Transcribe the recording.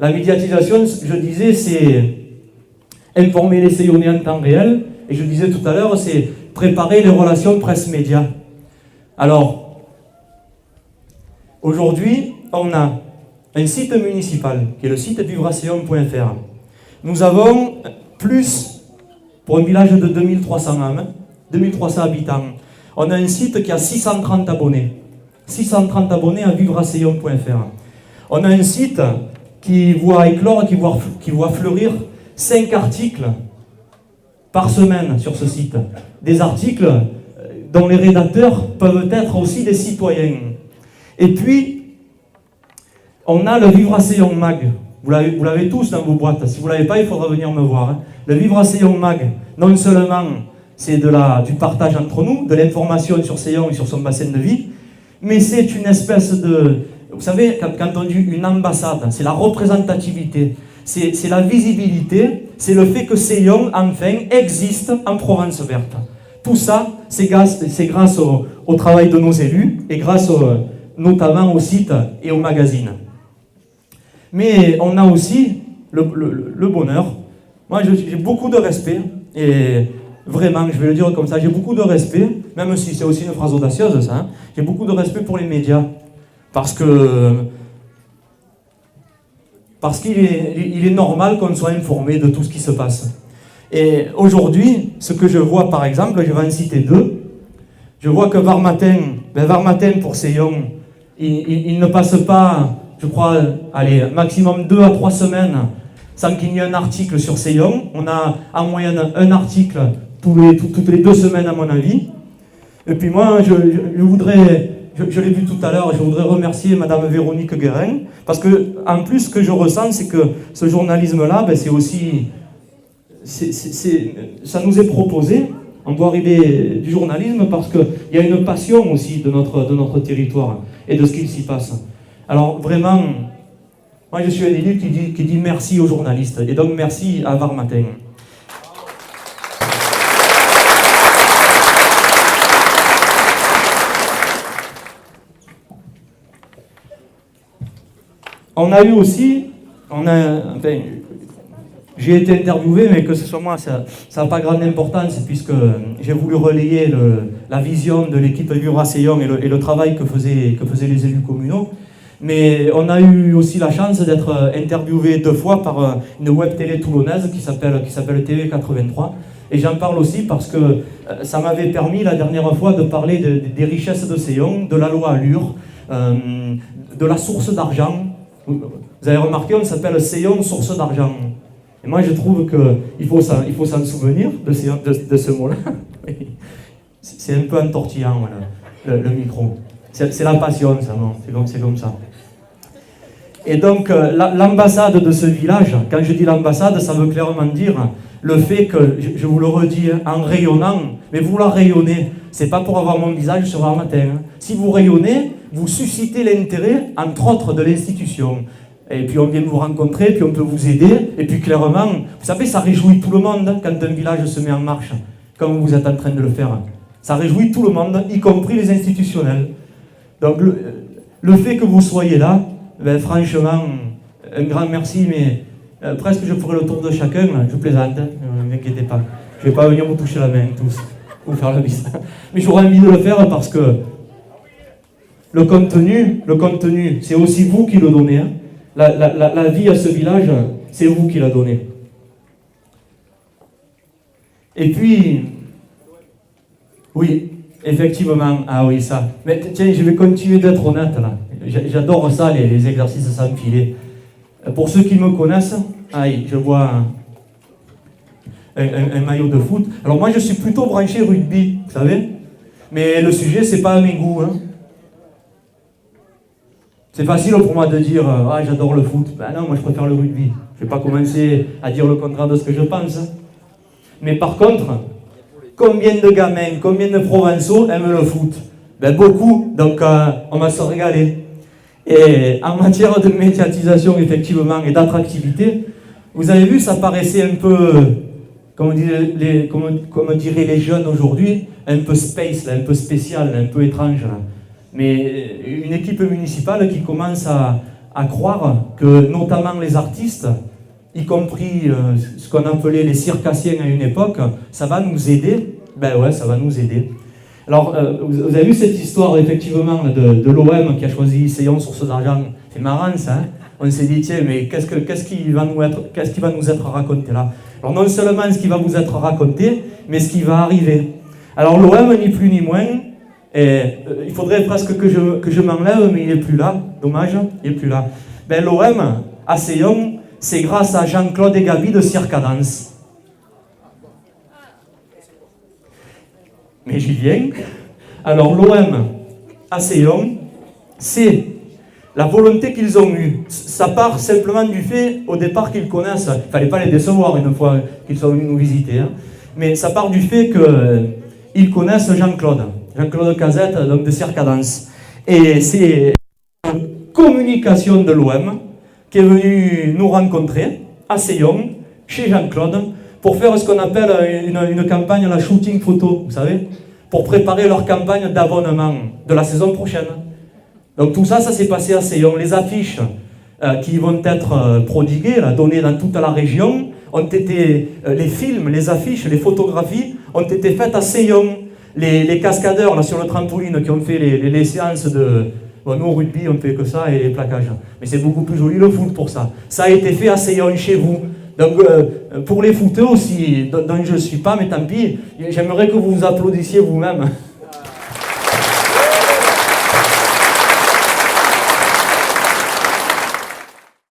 La médiatisation, je disais, c'est informer les Seyonnais en temps réel, et je disais tout à l'heure, c'est préparer les relations presse-média. Alors, aujourd'hui, on a un site municipal, qui est le site vivreaseillon.fr. Nous avons plus, pour un village de 2300 âmes, 2300 habitants, on a un site qui a 630 abonnés. 630 abonnés à vivreaseillon.fr. On a un site qui voit éclore, qui voit fleurir 5 articles par semaine sur ce site. Des articles dont les rédacteurs peuvent être aussi des citoyens. Et puis, on a le Vivreaseillon Mag. Vous l'avez tous dans vos boîtes. Si vous ne l'avez pas, il faudra venir me voir. Le Vivreaseillon Mag, non seulement c'est du partage entre nous, de l'information sur Seillon et sur son bassin de vie, mais c'est une espèce de... Vous savez, quand on dit une ambassade, c'est la représentativité, c'est la visibilité, c'est le fait que Seillon, enfin, existe en Provence verte. Tout ça, c'est grâce au travail de nos élus et grâce notamment au site et au magazine. Mais on a aussi le bonheur. Moi, j'ai beaucoup de respect, et vraiment, je vais le dire comme ça, j'ai beaucoup de respect, même si c'est aussi une phrase audacieuse, ça, hein, j'ai beaucoup de respect pour les médias, parce qu'il est normal qu'on soit informé de tout ce qui se passe. Et aujourd'hui, ce que je vois, par exemple, je vais en citer 2, je vois que Varmatin pour Seillon, il ne passe pas, je crois, allez, maximum 2 à 3 semaines sans qu'il y ait un article sur Seillon. On a en moyenne un article toutes les 2 semaines, à mon avis. Et puis moi, je voudrais, je l'ai vu tout à l'heure, je voudrais remercier Madame Véronique Guérin, parce que, en plus, ce que je ressens, c'est que ce journalisme-là, c'est aussi... ça nous est proposé. On doit arriver du journalisme parce qu'il y a une passion aussi de notre territoire et de ce qu'il s'y passe. Alors vraiment, moi je suis un élu qui dit merci aux journalistes, et donc merci à Varmatin. On a eu aussi, j'ai été interviewé, mais que ce soit moi, ça n'a pas grande importance, puisque j'ai voulu relayer la vision de l'équipe Vivreaseillon et le travail que faisaient les élus communaux. Mais on a eu aussi la chance d'être interviewé 2 fois par une web télé toulonnaise qui s'appelle TV83. Et j'en parle aussi parce que ça m'avait permis la dernière fois de parler des richesses de Seillon, de la loi Allure, de la source d'argent. Vous avez remarqué, on s'appelle Seillon source d'argent. Et moi je trouve qu'il faut s'en souvenir de ce mot-là. C'est un peu entortillant, voilà, le micro. C'est la passion, ça, non? C'est comme ça. Et donc, l'ambassade de ce village, quand je dis l'ambassade, ça veut clairement dire le fait que, je vous le redis, en rayonnant, mais vous la rayonnez, c'est pas pour avoir mon visage sur un matin. Hein. Si vous rayonnez, vous suscitez l'intérêt, entre autres, de l'institution. Et puis on vient vous rencontrer, puis on peut vous aider, et puis clairement, vous savez, ça réjouit tout le monde quand un village se met en marche, comme vous êtes en train de le faire. Ça réjouit tout le monde, y compris les institutionnels. Donc le fait que vous soyez là, franchement, un grand merci, mais presque je ferai le tour de chacun, je plaisante, ne m'inquiétez pas. Je ne vais pas venir vous toucher la main tous, ou faire la bise. Mais j'aurais envie de le faire parce que le contenu, c'est aussi vous qui le donnez. Hein. La vie à ce village, c'est vous qui la donnez. Et puis, oui, effectivement, ah oui, ça. Mais tiens, je vais continuer d'être honnête là. J'adore ça, les exercices sans filet. Pour ceux qui me connaissent, je vois un maillot de foot. Alors moi, je suis plutôt branché rugby, vous savez. Mais le sujet, c'est pas à mes goûts. Hein. C'est facile pour moi de dire « j'adore le foot ». Ben non, moi je préfère le rugby. Je ne vais pas commencer à dire le contraire de ce que je pense. Mais par contre, combien de gamins, combien de Provençaux aiment le foot? Ben beaucoup, donc on va se régaler. Et en matière de médiatisation, effectivement, et d'attractivité, vous avez vu, ça paraissait un peu, comme diraient les jeunes aujourd'hui, un peu space, là, un peu spécial, un peu étrange. Là. Mais une équipe municipale qui commence à à croire que notamment les artistes, y compris ce qu'on appelait les circassiens à une époque, ça va nous aider. Ben ouais, ça va nous aider. Alors, vous avez vu cette histoire, effectivement, de l'OM qui a choisi Seyon, source d'argent. C'est marrant, ça, hein. On s'est dit, tiens, mais qu'est-ce qui va nous être raconté là? Alors, non seulement ce qui va vous être raconté, mais ce qui va arriver. Alors, l'OM, ni plus ni moins, il faudrait presque que je m'enlève, mais il n'est plus là. Dommage, il n'est plus là. Ben, l'OM, à Seyon, c'est grâce à Jean-Claude et Gabi de Circadence. Mais j'y viens. Alors, l'OM, à Seyon, c'est la volonté qu'ils ont eue. Ça part simplement du fait, au départ, qu'ils connaissent. Il ne fallait pas les décevoir une fois qu'ils sont venus nous visiter. Hein. Mais ça part du fait qu'ils connaissent Jean-Claude Cazette, donc de Circadence. Et c'est une communication de l'OM qui est venue nous rencontrer à Seyon, chez Jean-Claude, pour faire ce qu'on appelle une campagne, la shooting photo, vous savez, pour préparer leur campagne d'abonnement de la saison prochaine. Donc tout ça, ça s'est passé à Seyon. Les affiches qui vont être prodiguées, là, données dans toute la région, ont été, les films, les affiches, les photographies ont été faites à Seyon. Les cascadeurs là, sur le trampoline qui ont fait les séances de... Bon, nous au rugby, on ne fait que ça et les plaquages. Mais c'est beaucoup plus joli le foot pour ça. Ça a été fait à Seyon, chez vous. Donc pour les footeux aussi, dont je ne suis pas, mais tant pis, j'aimerais que vous vous applaudissiez vous-même.